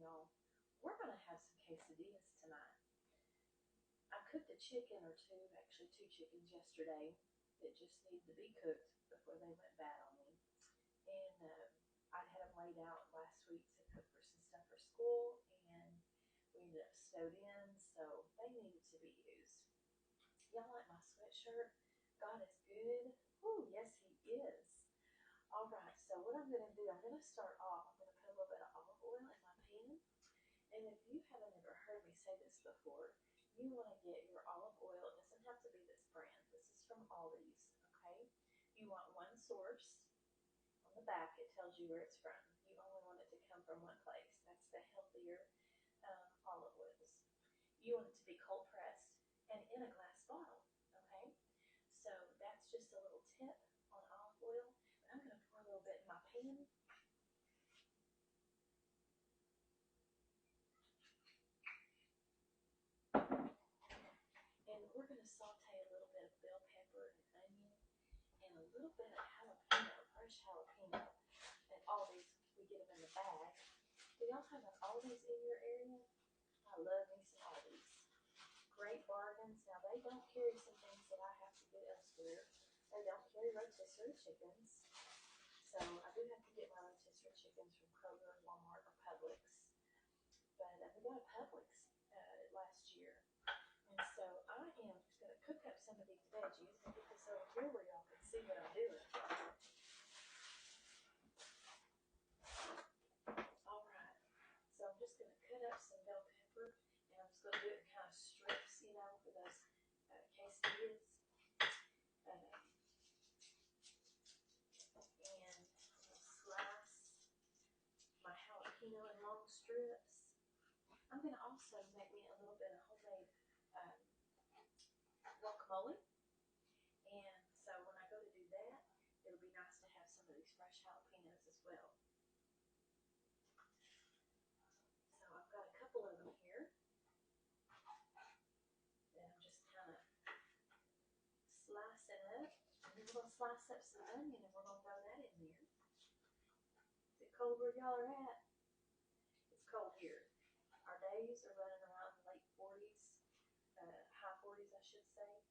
y'all. We're going to have some quesadillas tonight. I cooked a chicken or two, actually 2 chickens yesterday that just needed to be cooked before they went bad on me. And I'd had them laid out last week to cook for some stuff for school, and we ended up snowed in, so they needed to be used. Y'all like my sweatshirt? God is good. Oh, yes, He is. All right, so what I'm going to do, I'm going to start off. I'm going to put a little bit of olive oil in my pan. And if you haven't ever heard me say this before, you want to get your olive oil. It doesn't have to be this brand. This is from Aldi's, okay? You want one source. On the back, it tells you where it's from. You only want it to come from one place. That's the healthier olive oils. You want it to be cold pressed and in a glass bottle, okay? So that's just a little tip on olive oil. I'm going to pour a little bit in my pan. And we're going to saute a little bit of bell pepper and onion and a little bit of jalapeno, fresh jalapeno. At Aldi's, we get them in the bag. Do y'all have an Aldi's in your area? I love me some Aldi's. Great bargains. Now, they don't carry some things that I have to get elsewhere. They don't carry rotisserie chickens. So I do have to get my rotisserie chickens from Kroger, Walmart, or Publix. But we got a Publix last year. And so I am just going to cook up some of these veggies and get this over here where y'all can see what I'm doing. All right. So I'm just going to cut up some bell pepper, and I'm just going to do it in kind of strips, for those quesadillas. And I'm going to slice my jalapeno in long strips. I'm going to also make me a little bit of homemade guacamole. And so when I go to do that, it'll be nice to have some of these fresh jalapenos as well. So I've got a couple of them here. And I'm just kind of slicing up. And then we're going to slice up some onion and we're going to throw that in there. Is it cold where y'all are at? It's cold here. Our days are running around the late 40s, high 40s I should say.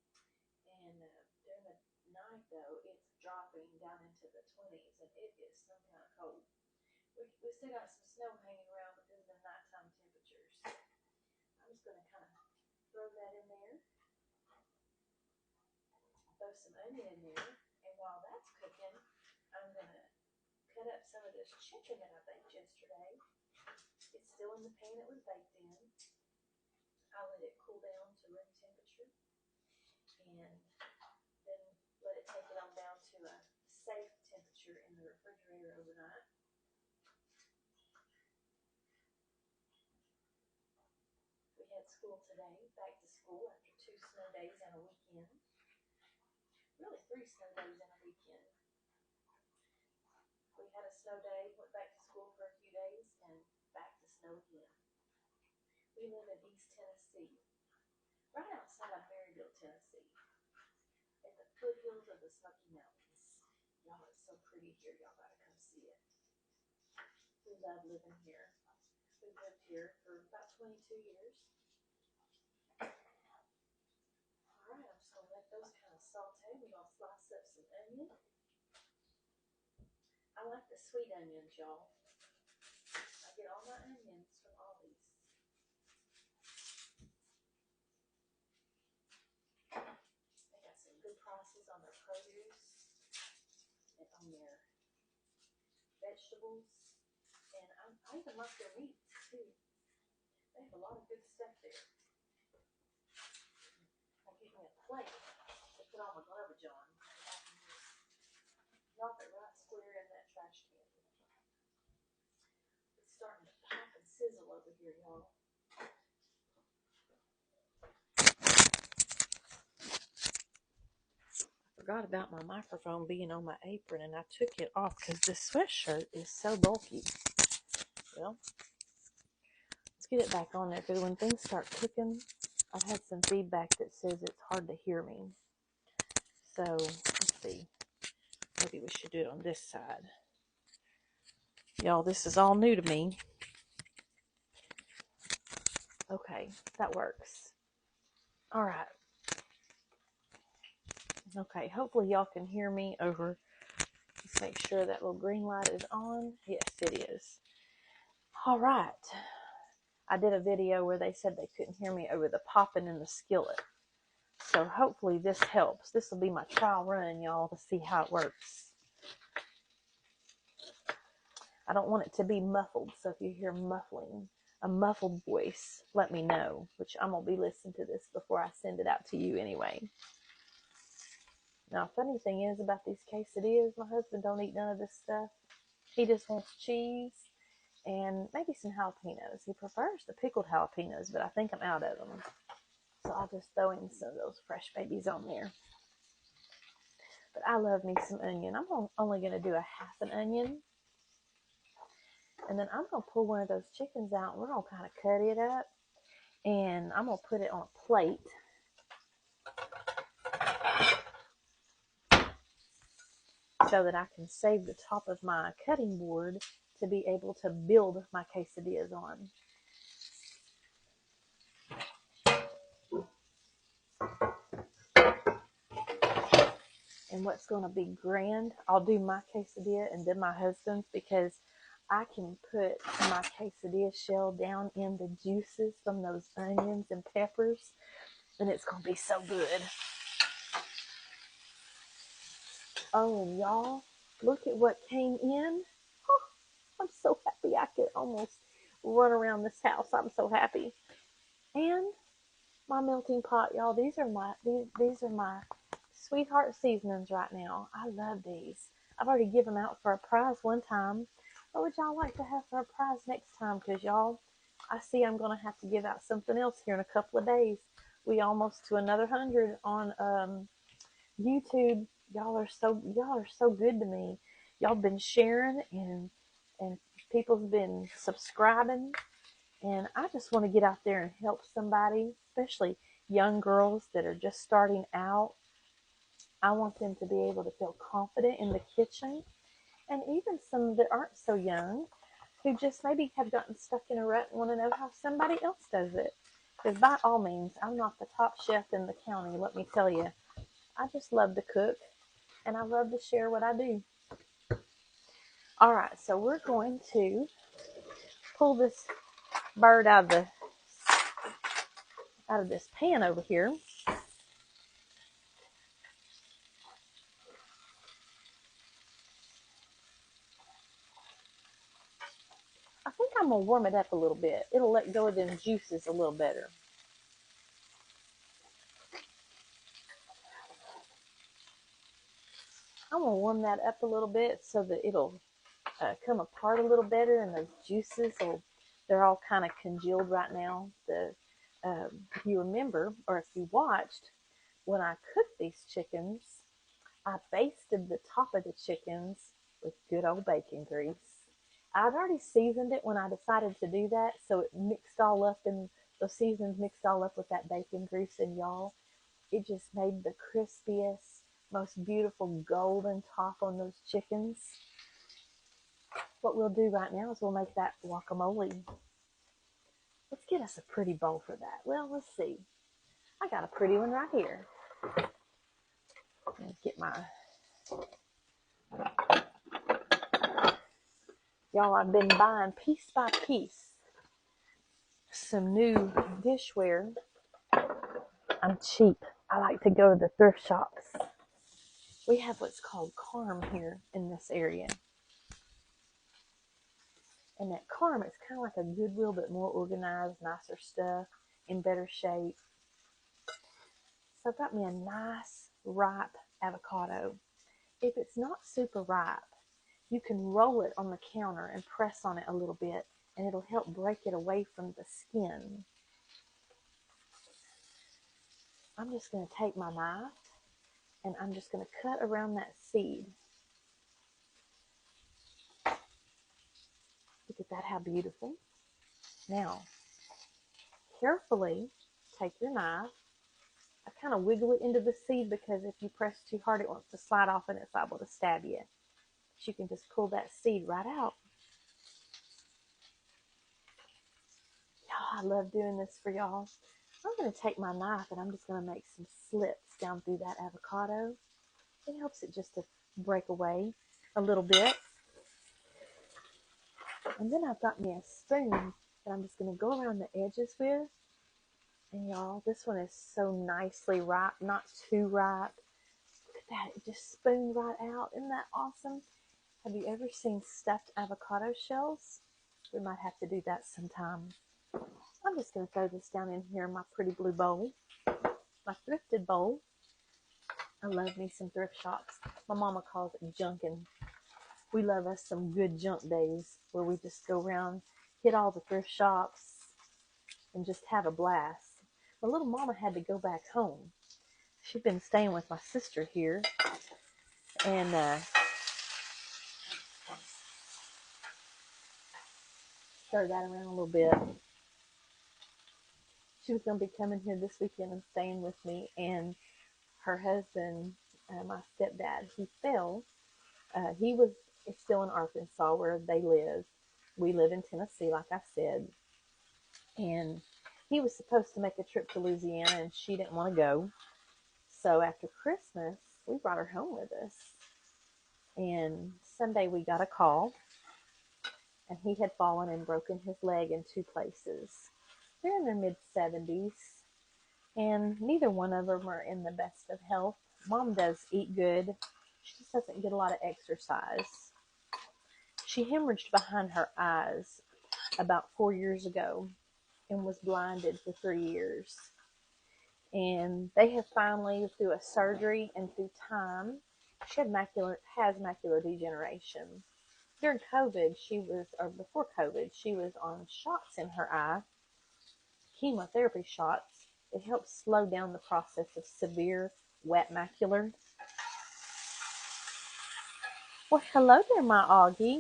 And during the night though, it's dropping down into the 20s and it is some kind of cold. We still got some snow hanging around because of the nighttime temperatures. I'm just going to kind of throw that in there. Throw some onion in there. And while that's cooking, I'm going to cut up some of this chicken that I baked yesterday. It's still in the pan it was baked in. I let it cool down to room temperature. And then let it take it on down to a safe temperature in the refrigerator overnight. We had school today, back to school after 2 snow days and a weekend. Really 3 snow days and a weekend. We had a snow day, went back to school for a few days, and back to snow again. We live in East Tennessee, right outside of Maryville, Tennessee, at the foothills of the Smoky Mountains. Y'all, it's so pretty here. Y'all gotta come see it. We love living here. We've lived here for about 22 years. All right, I'm just going to let those kind of saute. We're going to slice up some onion. I like the sweet onions, y'all. I get all my onions from Aldi's. They got some good prices on their produce and on their vegetables. And I even like their meats, too. They have a lot of good stuff there. I get me a plate to put all my garbage on. Drop it right square in that trash can. It's starting to pop and sizzle over here, y'all. I forgot about my microphone being on my apron, and I took it off because this sweatshirt is so bulky. Well, let's get it back on there, because when things start cooking, I've had some feedback that says it's hard to hear me. So, let's see. Maybe we should do it on this side. Y'all, this is all new to me. Okay, that works. All right. Okay, hopefully y'all can hear me over. Let's make sure that little green light is on. Yes, it is. All right. I did a video where they said they couldn't hear me over the popping in the skillet. So hopefully this helps. This will be my trial run, y'all, to see how it works. I don't want it to be muffled, so if you hear muffling, a muffled voice, let me know, which I'm going to be listening to this before I send it out to you anyway. Now, funny thing is about these quesadillas, my husband don't eat none of this stuff. He just wants cheese and maybe some jalapenos. He prefers the pickled jalapenos, but I think I'm out of them. So I'll just throw in some of those fresh babies on there. But I love me some onion. I'm only going to do a half an onion. And then I'm going to pull one of those chickens out. And we're going to kind of cut it up. And I'm going to put it on a plate. So that I can save the top of my cutting board to be able to build my quesadillas on. And what's going to be grand, I'll do my quesadilla and then my husband's, because I can put my quesadilla shell down in the juices from those onions and peppers, and it's going to be so good. Oh, and y'all, look at what came in. Oh, I'm so happy I could almost run around this house. I'm so happy. And my melting pot, y'all, these are my sweetheart seasonings right now. I love these. I've already given them out for a prize one time. What would y'all like to have for a prize next time? Because y'all, I see I'm going to have to give out something else here in a couple of days. We almost to another 100 on YouTube. Y'all are so good to me. Y'all been sharing and people's been subscribing. And I just want to get out there and help somebody, especially young girls that are just starting out. I want them to be able to feel confident in the kitchen. And even some that aren't so young, who just maybe have gotten stuck in a rut and want to know how somebody else does it. Because by all means, I'm not the top chef in the county, let me tell you. I just love to cook, and I love to share what I do. All right, so we're going to pull this bird out of this pan over here. I think I'm going to warm it up a little bit. It'll let go of them juices a little better. I'm going to warm that up a little bit so that it'll come apart a little better, and those juices they're all kind of congealed right now. If you remember, or if you watched, when I cooked these chickens, I basted the top of the chickens with good old bacon grease. I'd already seasoned it when I decided to do that, so it mixed all up, and those seasonings mixed all up with that bacon grease, and y'all, it just made the crispiest, most beautiful golden top on those chickens. What we'll do right now is we'll make that guacamole. Let's get us a pretty bowl for that. Well, let's see. I got a pretty one right here. Let's get my... Y'all, I've been buying piece by piece some new dishware. I'm cheap. I like to go to the thrift shops. We have what's called Carm here in this area. And that Carm is kind of like a Goodwill, but more organized, nicer stuff, in better shape. So I've got me a nice, ripe avocado. If it's not super ripe, you can roll it on the counter and press on it a little bit, and it'll help break it away from the skin. I'm just going to take my knife, and I'm just going to cut around that seed. Look at that, how beautiful. Now, carefully take your knife. I kind of wiggle it into the seed because if you press too hard, it wants to slide off and it's liable to stab you. But you can just pull that seed right out. Oh, I love doing this for y'all. I'm going to take my knife and I'm just going to make some slits down through that avocado. It helps it just to break away a little bit. And then I've got me a spoon that I'm just going to go around the edges with. And y'all, this one is so nicely ripe, not too ripe. Look at that, it just spooned right out. Isn't that awesome? Have you ever seen stuffed avocado shells? We might have to do that sometime. I'm just going to throw this down in here in my pretty blue bowl, my thrifted bowl. I love me some thrift shops. My mama calls it junking. We love us some good junk days where we just go around, hit all the thrift shops, and just have a blast. My little mama had to go back home. She'd been staying with my sister here, and stir that around a little bit. She was going to be coming here this weekend and staying with me, and her husband, my stepdad, he fell. He was still in Arkansas where they live. We live in Tennessee, like I said. And he was supposed to make a trip to Louisiana, and she didn't want to go. So after Christmas, we brought her home with us. And Sunday we got a call, and he had fallen and broken his leg in 2 places. They're in their mid-70s, and neither one of them are in the best of health. Mom does eat good. She just doesn't get a lot of exercise. She hemorrhaged behind her eyes about 4 years ago and was blinded for 3 years. And they have finally, through a surgery and through time, she has macular degeneration. During COVID, before COVID, she was on shots in her eye, chemotherapy shots. It helps slow down the process of severe wet macular. Well, hello there, my Augie.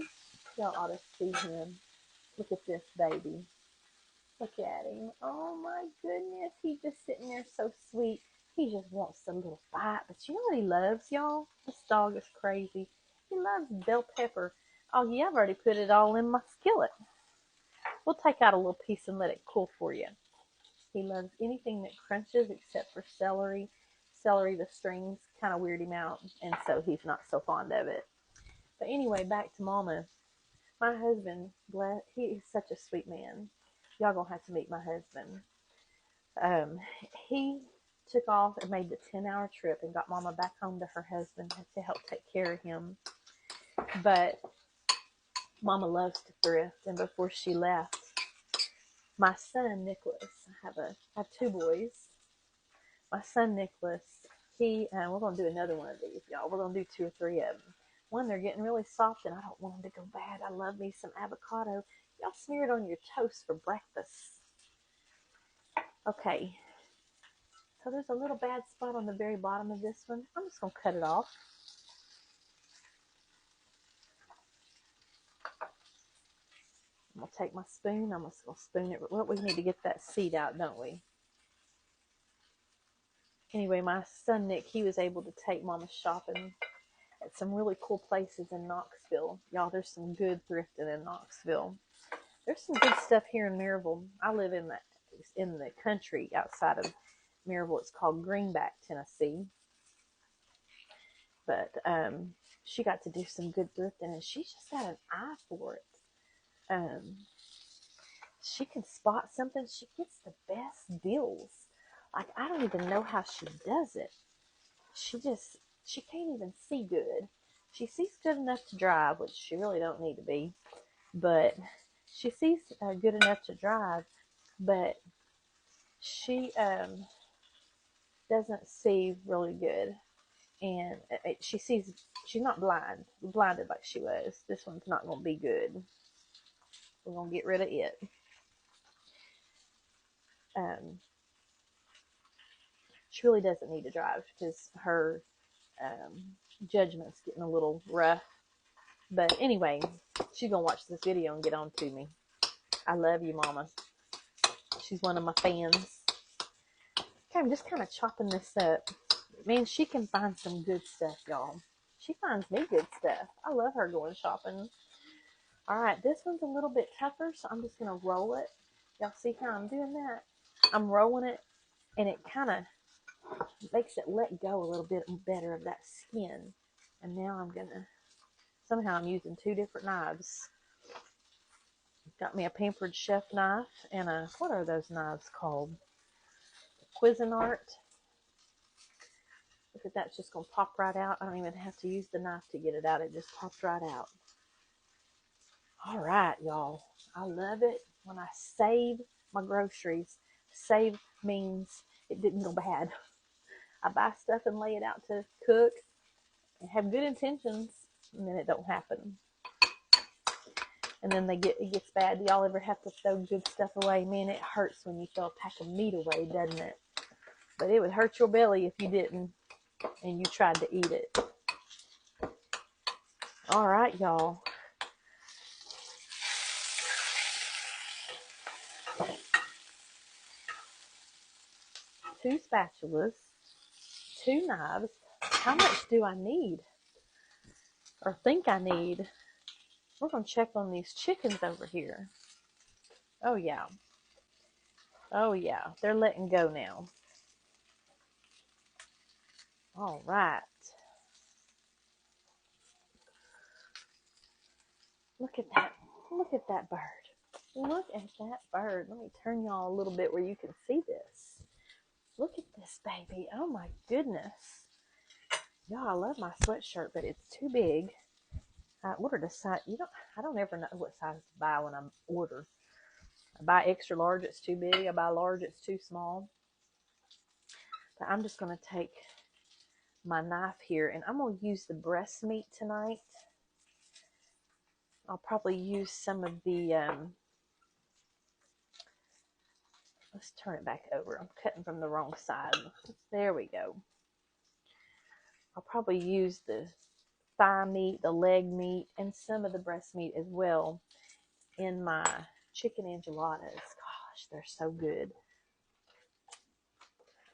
Y'all ought to see him. Look at this baby. Look at him. Oh my goodness. He's just sitting there so sweet. He just wants a little bite. But you know what he loves, y'all? This dog is crazy. He loves bell pepper. Augie, I've already put it all in my skillet. We'll take out a little piece and let it cool for you. He loves anything that crunches except for celery. Celery, the strings kind of weird him out, and so he's not so fond of it. But anyway, back to Mama. My husband, he is such a sweet man. Y'all gonna have to meet my husband. He took off and made the 10-hour trip and got Mama back home to her husband to help take care of him. But Mama loves to thrift, and before she left, my son Nicholas, I have 2 boys. My son Nicholas, we're gonna do another one of these, y'all. We're gonna do 2 or 3 of them. One, they're getting really soft, and I don't want them to go bad. I love me some avocado. Y'all smear it on your toast for breakfast. Okay. So there's a little bad spot on the very bottom of this one. I'm just going to cut it off. I'm going to take my spoon. I'm just going to spoon it. Well, we need to get that seed out, don't we? Anyway, my son Nick, he was able to take Mama shopping at some really cool places in Knoxville. Y'all, there's some good thrifting in Knoxville. There's some good stuff here in Maryville. I live in the country outside of Maryville. It's called Greenback, Tennessee. But she got to do some good thrifting, and she's just got an eye for it. She can spot something. She gets the best deals. Like, I don't even know how she does it. She can't even see good. She sees good enough to drive, which she really don't need to be. But she sees good enough to drive, but she doesn't see really good. And she's not blinded like she was. This one's not going to be good. We're going to get rid of it. She really doesn't need to drive because her judgment's getting a little rough. But anyway, she's going to watch this video and get on to me. I love you, Mama. She's one of my fans. Okay, I'm just kind of chopping this up. Man, she can find some good stuff, y'all. She finds me good stuff. I love her going shopping. All right, this one's a little bit tougher, so I'm just going to roll it Y'all see how I'm doing that? I'm rolling it, and it kind of makes it let go a little bit better of that skin. And now I'm gonna, somehow I'm using two different knives. Got me a Pampered Chef knife and a, what are those knives called? Cuisinart. Look at that, it's just gonna pop right out. I don't even have to use the knife to get it out. It just popped right out. All right, y'all. I love it when I save my groceries. Save means it didn't go bad. I buy stuff and lay it out to cook and have good intentions, and then it don't happen. And then it gets bad. Do y'all ever have to throw good stuff away? Man, it hurts when you throw a pack of meat away, doesn't it? But it would hurt your belly if you didn't and you tried to eat it. All right, y'all. Two spatulas, two knives. How much do I need? Or think I need? We're going to check on these chickens over here. Oh, yeah. Oh, yeah. They're letting go now. All right. Look at that. Look at that bird. Look at that bird. Let me turn y'all a little bit where you can see this. Look at this baby. Oh, my goodness. Y'all, I love my sweatshirt, but it's too big. I ordered a size. I don't ever know what size to buy when I order. I buy extra large, it's too big. I buy large, it's too small. But I'm just going to take my knife here, and I'm going to use the breast meat tonight. I'll probably use some of the, let's turn it back over. I'm cutting from the wrong side. There we go. I'll probably use the thigh meat, the leg meat, and some of the breast meat as well in my chicken enchiladas. Gosh, they're so good.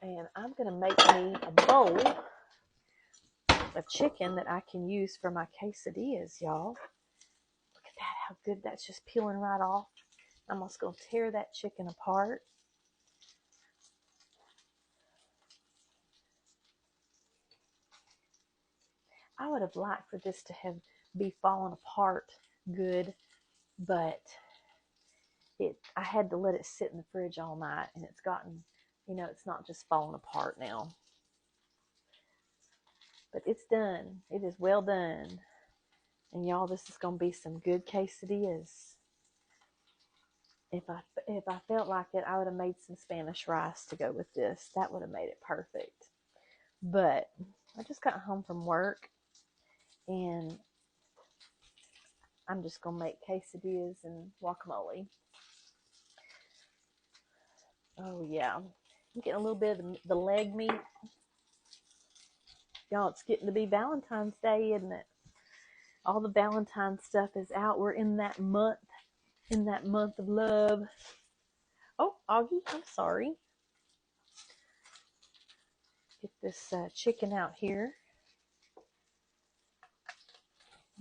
And I'm going to make me a bowl of chicken that I can use for my quesadillas, y'all. Look at that, how good that's just peeling right off. I'm just going to tear that chicken apart. I would have liked for this to be falling apart good, but I had to let it sit in the fridge all night, and it's gotten, it's not just falling apart now. But it's done. It is well done. And y'all, this is going to be some good quesadillas. If I felt like it, I would have made some Spanish rice to go with this. That would have made it perfect. But I just got home from work, and I'm just going to make quesadillas and guacamole. Oh, yeah. I'm getting a little bit of the leg meat. Y'all, it's getting to be Valentine's Day, isn't it? All the Valentine's stuff is out. We're in that month of love. Oh, Augie, I'm sorry. Get this chicken out here.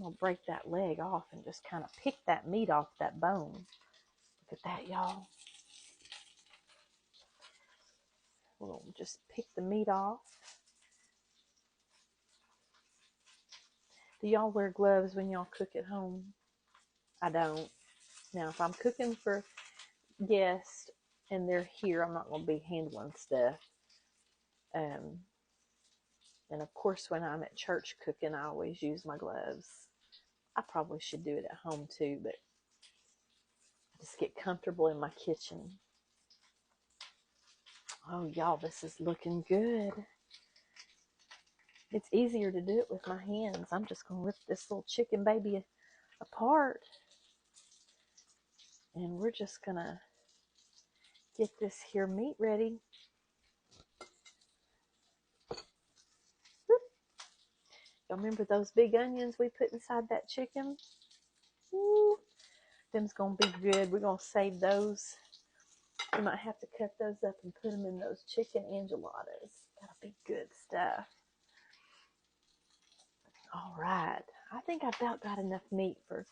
I'll break that leg off and just kind of pick that meat off that bone. Look at that, y'all. We'll just pick the meat off. Do y'all wear gloves when y'all cook at home? I don't. Now, if I'm cooking for guests and they're here, I'm not going to be handling stuff. And of course, when I'm at church cooking, I always use my gloves. I probably should do it at home too, but I just get comfortable in my kitchen. Oh, y'all, this is looking good. It's easier to do it with my hands. I'm just going to rip this little chicken baby apart. And we're just going to get this here meat ready. Y'all remember those big onions we put inside that chicken? Ooh, them's going to be good. We're going to save those. We might have to cut those up and put them in those chicken enchiladas. That'll be good stuff. All right. I think I've about got enough meat for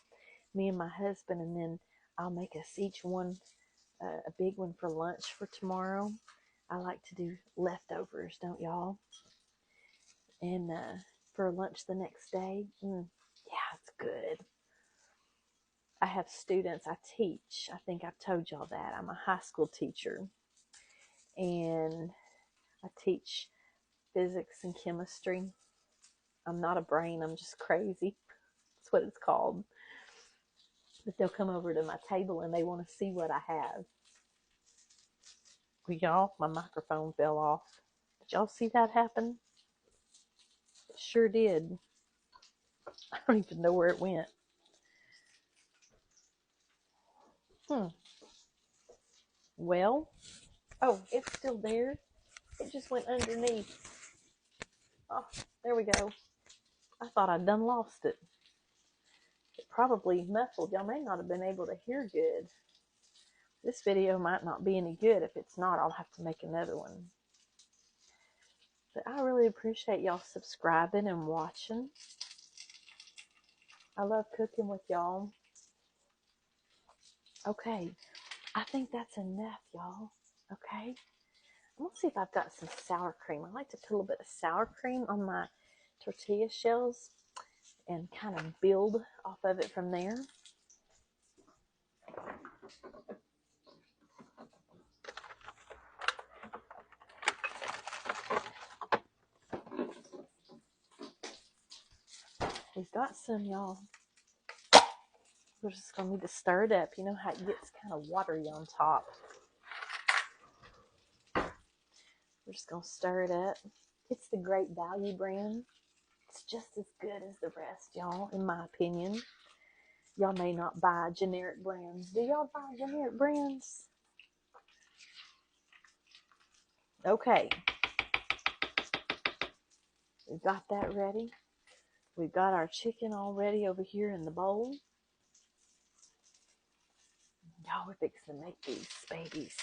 me and my husband, and then I'll make us each one a big one for lunch for tomorrow. I like to do leftovers, don't y'all? And for lunch the next day, yeah, it's good. I have students I teach. I think I've told y'all that. I'm a high school teacher. And I teach physics and chemistry. I'm not a brain, I'm just crazy. That's what it's called. But they'll come over to my table and they want to see what I have. Well, y'all, my microphone fell off. Did y'all see that happen? It sure did. I don't even know where it went. Well, oh, it's still there. It just went underneath. Oh, there we go. I thought I'd done lost it. It probably muffled. Y'all may not have been able to hear good. This video might not be any good. If it's not, I'll have to make another one. But I really appreciate y'all subscribing and watching. I love cooking with y'all. Okay, I think that's enough, y'all. Okay, I'm gonna see if I've got some sour cream. I like to put a little bit of sour cream on my tortilla shells and kind of build off of it from there. We've got some, y'all. We're just gonna need to stir it up. You know how it gets kind of watery on top. We're just gonna stir it up. It's the Great Value brand. It's just as good as the rest, y'all, in my opinion. Y'all may not buy generic brands. Do y'all buy generic brands? Okay. We've got that ready. We've got our chicken all ready over here in the bowl. Y'all, we're fixing to make these babies.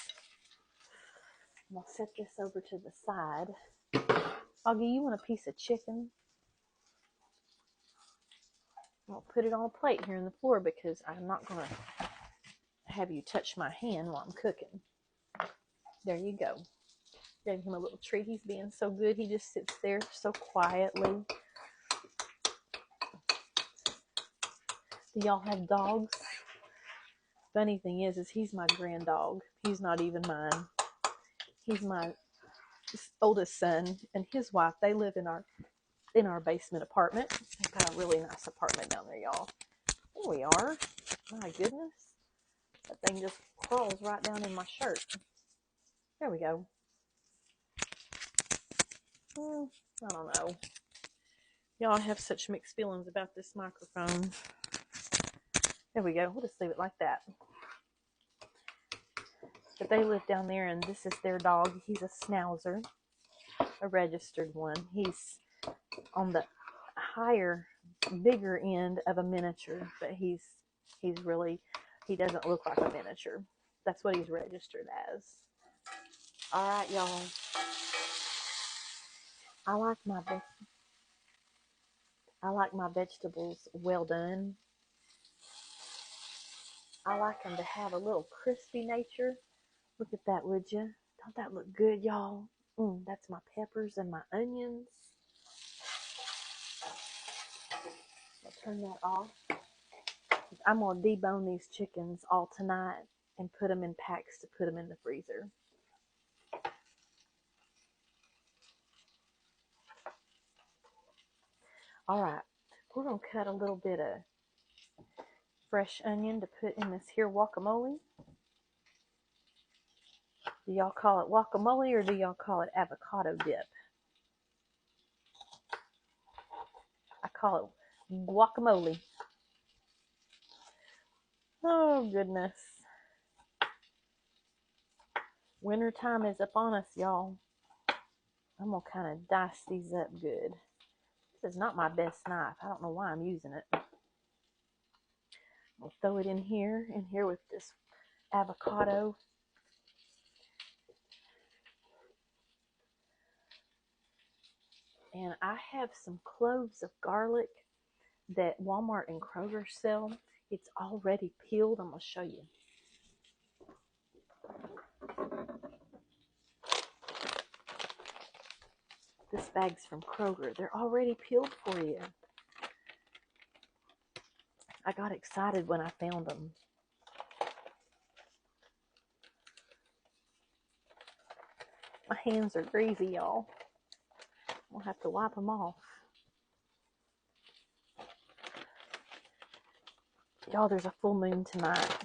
I'm going to set this over to the side. Augie, you want a piece of chicken? I'll put it on a plate here on the floor because I'm not going to have you touch my hand while I'm cooking. There you go. Gave him a little treat. He's being so good. He just sits there so quietly. Do y'all have dogs? Funny thing is he's my grand dog. He's not even mine. He's my oldest son and his wife. They live in our basement apartment. They've got a really nice apartment down there, y'all. There we are. My goodness. That thing just crawls right down in my shirt. There we go. I don't know. Y'all have such mixed feelings about this microphone. There we go. We'll just leave it like that. But they live down there, and this is their dog. He's a schnauzer, a registered one. He's on the higher, bigger end of a miniature, but he's really, he doesn't look like a miniature. That's what he's registered as. All right, y'all. I like my vegetables well done. I like them to have a little crispy nature. Look at that, would you? Don't that look good, y'all? That's my peppers and my onions. I'll turn that off. I'm going to debone these chickens all tonight and put them in packs to put them in the freezer. All right, we're going to cut a little bit of fresh onion to put in this here guacamole. Do y'all call it guacamole or do y'all call it avocado dip? I call it guacamole. Oh, goodness. Wintertime is upon us, y'all. I'm going to kind of dice these up good. This is not my best knife. I don't know why I'm using it. I'll throw it in here with this avocado. And I have some cloves of garlic that Walmart and Kroger sell. It's already peeled. I'm going to show you. This bag's from Kroger. They're already peeled for you. I got excited when I found them. My hands are greasy, y'all. I'll have to wipe them off. Y'all, there's a full moon tonight.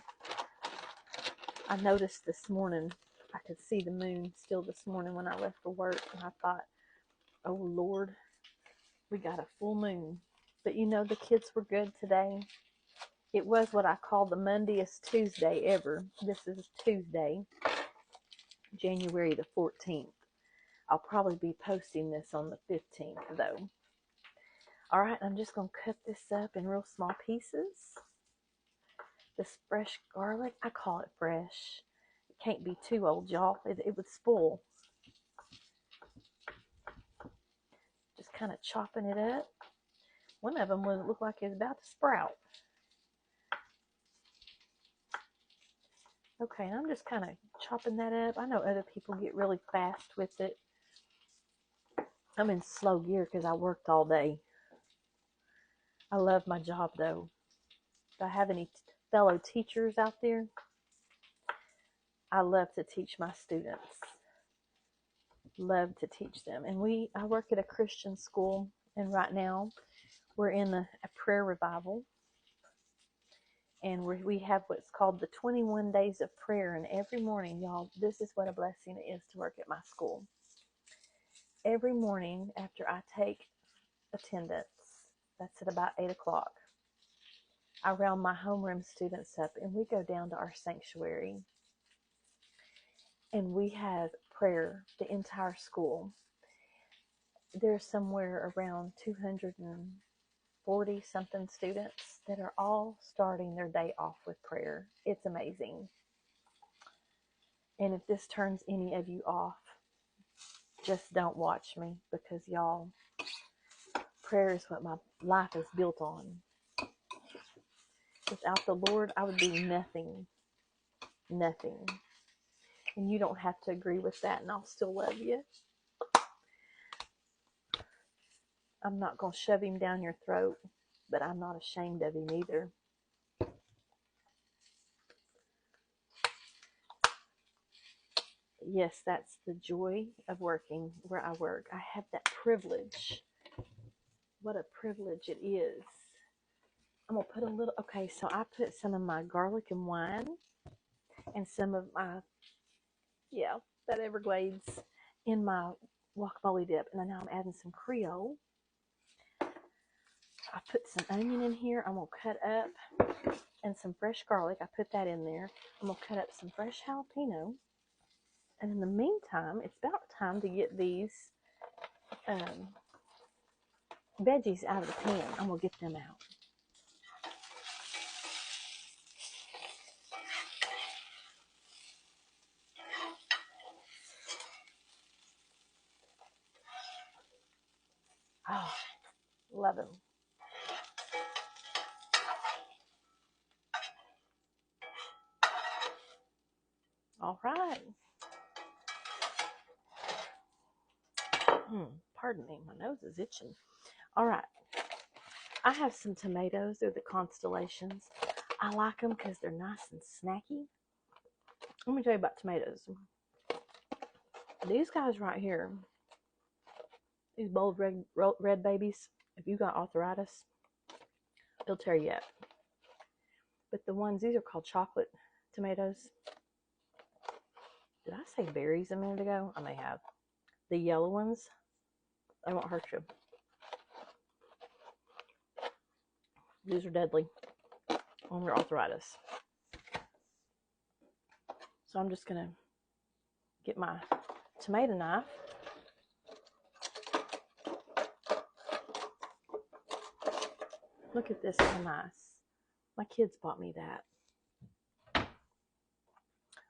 I noticed this morning, I could see the moon still this morning when I left for work, and I thought, oh Lord, we got a full moon. But you know, the kids were good today. It was what I call the Mondayest Tuesday ever. This is Tuesday, January the 14th. I'll probably be posting this on the 15th though. All right, I'm just going to cut this up in real small pieces. This fresh garlic, I call it fresh. It can't be too old, y'all. It would spoil. Just kind of chopping it up. One of them would look like it was about to sprout. Okay, and I'm just kind of chopping that up. I know other people get really fast with it. I'm in slow gear because I worked all day. I love my job though. If I have any fellow teachers out there, I love to teach my students. Love to teach them. And I work at a Christian school, and right now we're in a prayer revival. And we have what's called the 21 days of prayer. And every morning, y'all, this is what a blessing it is to work at my school. Every morning after I take attendance, that's at about 8 o'clock, I round my homeroom students up and we go down to our sanctuary. And we have prayer, the entire school. There's somewhere around 240 something students that are all starting their day off with prayer. It's amazing. And if this turns any of you off, just don't watch me, because y'all, prayer is what my life is built on. Without the Lord, I would be nothing. Nothing. And you don't have to agree with that, and I'll still love you. I'm not going to shove him down your throat, but I'm not ashamed of him either. Yes, that's the joy of working where I work. I have that privilege. What a privilege it is. I'm going to put a little, okay, so I put some of my garlic and wine and some of my, that Everglades in my guacamole dip. And now I'm adding some Creole. I put some onion in here. I'm going to cut up, and some fresh garlic. I put that in there. I'm going to cut up some fresh jalapeno. And in the meantime, it's about time to get these veggies out of the pan. I'm going to get them out. Oh, love them. All right. Pardon me, my nose is itching. All right. I have some tomatoes. They're the Constellations. I like them because they're nice and snacky. Let me tell you about tomatoes. These guys right here, these bold red babies, if you got arthritis, it'll tear you up. But the ones, these are called chocolate tomatoes. Did I say berries a minute ago? I may have. The yellow ones, they won't hurt you. These are deadly on your arthritis. So I'm just going to get my tomato knife. Look at this, how nice. My kids bought me that.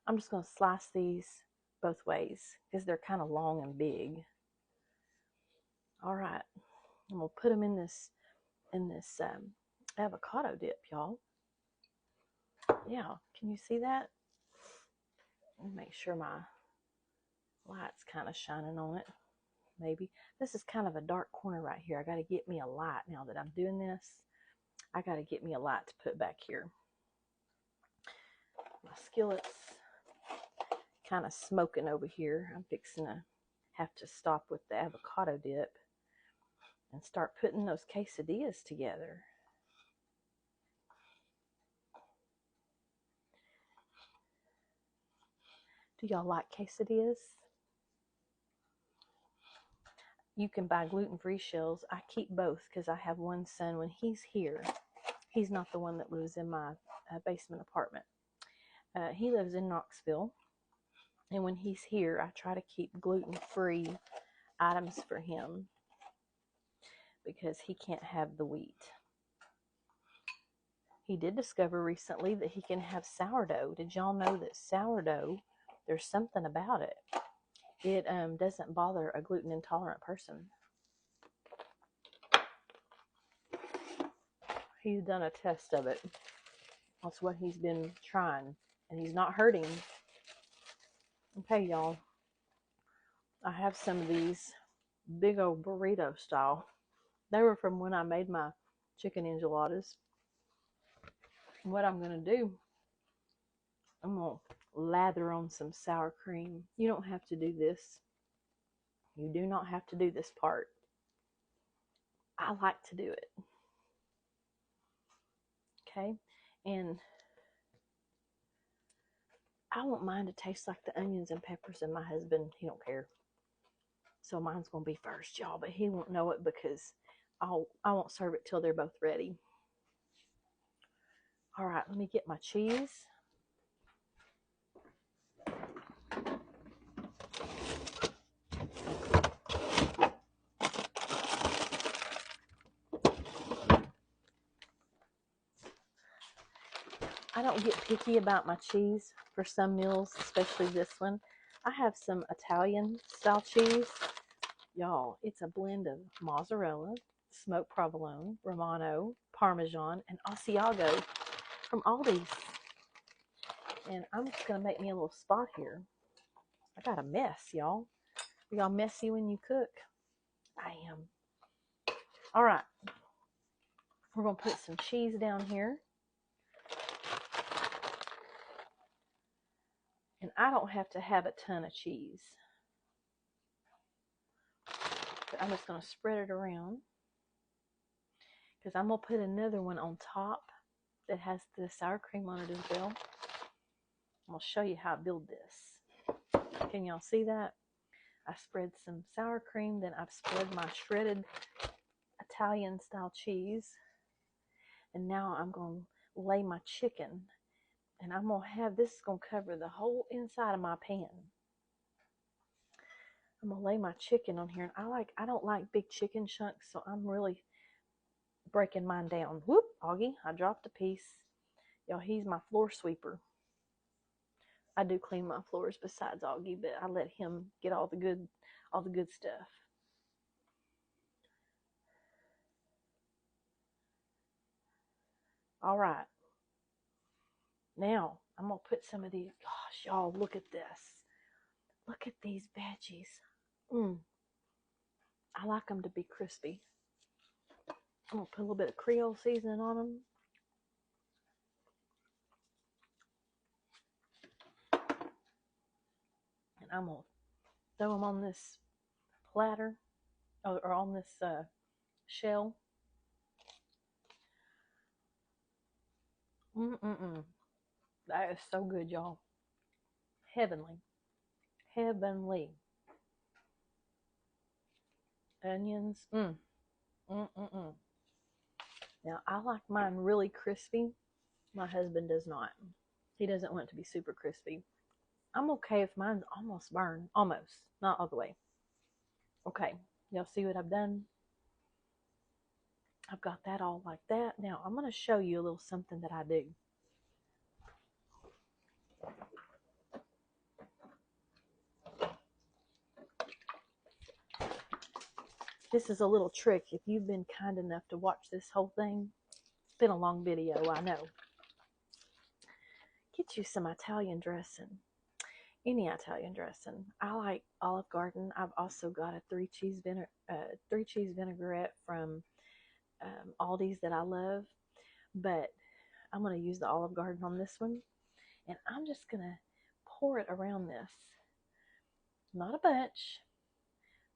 I'm just going to slice these both ways because they're kind of long and big. All right. I'm going to put them in this avocado dip, y'all. Yeah, can you see that? Make sure my light's kind of shining on it. Maybe. This is kind of a dark corner right here. I got to get me a light now that I'm doing this. I got to get me a light to put back here. My skillet's kind of smoking over here. I'm fixing to have to stop with the avocado dip and start putting those quesadillas together. Do y'all like quesadillas? You can buy gluten-free shells. I keep both because I have one son. When he's here, he's not the one that lives in my basement apartment. He lives in Knoxville. And when he's here, I try to keep gluten-free items for him because he can't have the wheat. He did discover recently that he can have sourdough. Did y'all know that sourdough, there's something about it? It doesn't bother a gluten intolerant person. He's done a test of it. That's what he's been trying. And he's not hurting. Okay, y'all. I have some of these big old burrito style. They were from when I made my chicken enchiladas. What I'm going to do, I'm going to lather on some sour cream. You don't have to do this. You do not have to do this part. I like to do it. Okay? And I want mine to taste like the onions and peppers, and my husband, he don't care. So mine's going to be first, y'all, but he won't know it because I won't serve it till they're both ready. All right, let me get my cheese. I don't get picky about my cheese for some meals, especially this one. I have some Italian style cheese. Y'all, it's a blend of mozzarella, smoked provolone, Romano, Parmesan, and Asiago from Aldi's. And I'm just going to make me a little spot here. I got a mess, y'all. Are y'all messy when you cook? I am. All right. We're going to put some cheese down here. And I don't have to have a ton of cheese. But I'm just going to spread it around. Because I'm going to put another one on top that has the sour cream on it as well. I'm going to show you how I build this. Can y'all see that? I spread some sour cream. Then I've spread my shredded Italian style cheese. And now I'm going to lay my chicken. And I'm going to have this is going to cover the whole inside of my pan. I'm going to lay my chicken on here. And I don't like big chicken chunks, so I'm really breaking mine down. Whoop, Augie, I dropped a piece. Y'all, he's my floor sweeper. I do clean my floors besides Augie, but I let him get all the good stuff. All right. Now, I'm going to put some of these. Gosh, y'all, look at this. Look at these veggies. I like them to be crispy. I'm going to put a little bit of Creole seasoning on them. And I'm going to throw them on this platter or on this shell. That is so good, y'all. Heavenly. Heavenly. Onions. Now, I like mine really crispy. My husband does not. He doesn't want it to be super crispy. I'm okay if mine's almost burned. Almost. Not all the way. Okay. Y'all see what I've done? I've got that all like that. Now, I'm going to show you a little something that I do. This is a little trick. If you've been kind enough to watch this whole thing, it's been a long video, I know. Get you some Italian dressing. any Italian dressing. I like Olive Garden. I've also got a three cheese vinaigrette from Aldi's that I love, but I'm going to use the Olive Garden on this one, and I'm just going to pour it around this. Not a bunch,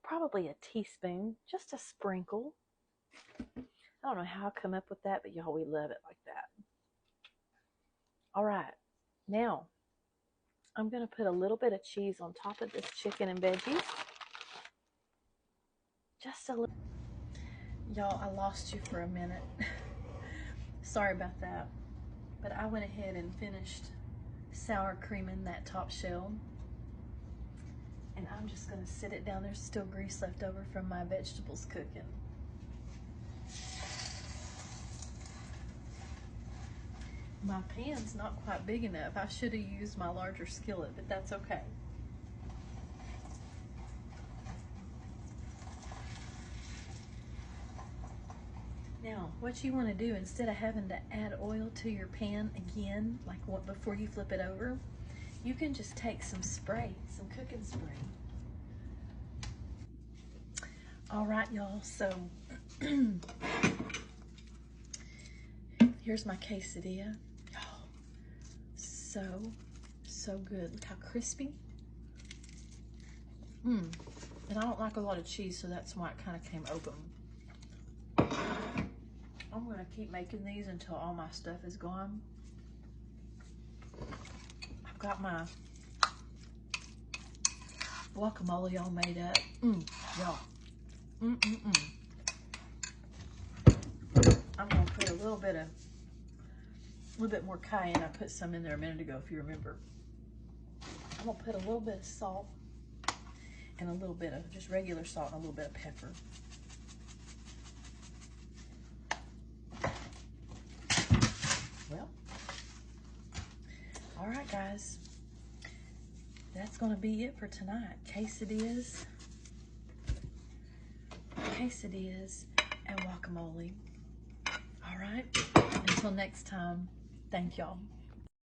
probably a teaspoon, just a sprinkle. I don't know how I come up with that, but y'all, we love it like that. All right, now I'm going to put a little bit of cheese on top of this chicken and veggies. Just a little. Y'all, I lost you for a minute. Sorry about that. But I went ahead and finished sour creaming that top shell. And I'm just going to sit it down. There's still grease left over from my vegetables cooking. My pan's not quite big enough. I should have used my larger skillet, but that's okay. Now, what you want to do, instead of having to add oil to your pan again, like before you flip it over, you can just take some spray, some cooking spray. All right, y'all, so here's my quesadilla. Y'all, so good. Look how crispy. And I don't like a lot of cheese, so that's why it kind of came open. I'm gonna keep making these until all my stuff is gone. I've got my guacamole all made up. Y'all. I'm gonna put a little bit more cayenne. I put some in there a minute ago, if you remember. I'm gonna put a little bit of salt and a little bit of just regular salt and a little bit of pepper. Well, all right, guys. That's gonna be it for tonight. Quesadillas and guacamole. All right, until next time, thank y'all.